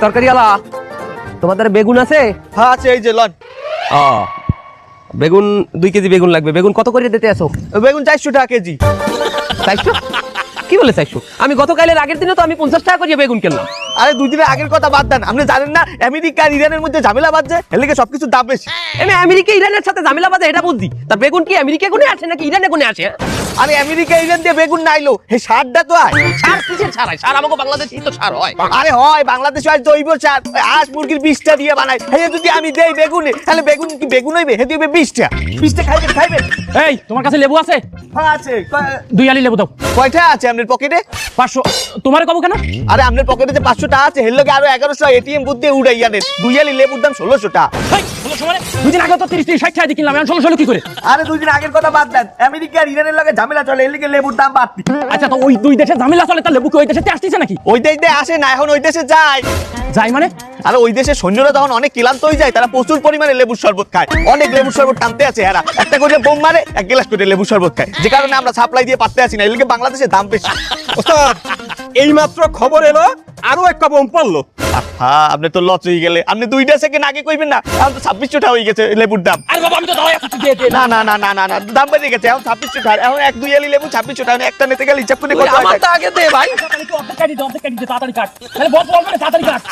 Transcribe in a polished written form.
তরকারি আলা তোমাদের বেগুন আছে? হ্যাঁ আছে, এই যে লন। বেগুন 2 কেজি বেগুন লাগবে। বেগুন কত করে দিতে আসো? বেগুন 400 টাকা কেজি। 400? কি বলে 400? আমি গতকালের আগের দিনে তো আমি 50 টাকা করে বেগুন কিনলাম। আরে 2 দিনের আগের কথা বাদ দেন, আপনি জানেন না আমেরিকা আর ইরানের মধ্যে ঝামেলা বাজছে, এর লেগে সবকিছুর দাম বেশি। আমি আমেরিকা ইরানের সাথে ঝামেলা বাজে এটা বুঝছি, তার বেগুন কি আমেরিকা কোনে আসে নাকি ইরানে কোনে আসে? আরে আমেরিকা ইরান দিয়ে বেগুন নাইলো, হে সারটা তো আয়। সার কিসের সার হয়? সার আমাকে বাংলাদেশেই তো সার হয়। আরে হয়, বাংলাদেশে হয় জৈব সার, হাঁস মুরগির 20টা দিয়ে বানায়। হে যদি আমি দেই বেগুনে, তাহলে বেগুন কি বেগুন হইবে? হে দিবে 20টা। 20টা খাইবেন খাইবেন? এই তোমার কাছে লেবু আছে? হ্যাঁ আছে। 2 আলি লেবু দাও। কয়টা আছে আপনার পকেটে? 500। তোমারে কব কেন? আরে আপনার পকেটে যে 500 টাকা আছে, এর লগে আরো 1100 এটিএম বুথ দিয়ে উড়াইয়া দেন। 2 আলি লেবুর দাম 1600 টাকা। এই 1600 মানে 2 দিন আগে তো 30-60 টাকা দিয়ে কিনলাম, এখন 1600 কি করে? আরে 2 দিন আগের কথা বাদ দেন, আমেরিকা আর ইরানের লগে ঝামেলা চলে, এর লগে লেবুর দাম বাড়তি। আচ্ছা তো ওই 2 দেশে ঝামেলা চলে, তার লেবু কি ওই দেশে আসতেছে নাকি? ওই দেশ দিয়ে আসে না, এখন ওই দেশে যায়। যাই মানে? আরে ওই দেশের সৈন্যরা তখন অনেক ক্লান্ত হয়ে যায়, তারা প্রচুর পরিমাণে লেবুর শরবত খায়, অনেক লেবুর শরবত টানতে আছে এরা, একটা করে বোম মারে, 1 গ্লাস করে লেবুর শরবত খায়, যে কারণে আমরা সাপ্লাই দিয়ে পারতে আসি না, এর লগে বাংলাদেশের দাম বেশি। ওস্তাদ, এইমাত্র খবর এলো আরো একটা বোম পড়লো। হ্যাঁ, আপনি তো লস হয়ে গেলে, আপনি 2 সেকেন্ড আগে কইবেন না, এখন তো 2600 টাকা হয়ে গেছে লেবুর দাম। আরে বাবা আমি তো দাও একটু দিয়ে দে। না না না না না না, দাম বেড়ে গেছে, এখন 2600 টাকা, এখন 1-2 আলি লেবু 2600 টাকা, একটা নিতে গেলে হিসাব করে কত হয়? আমার তো আগে দে ভাই। তাহলে কি অর্ধেক কাটি দে, অর্ধেক কাটি দে, তাড়াতাড়ি কাট। তাহলে বল বল মানে তাড়াতাড়ি কাট।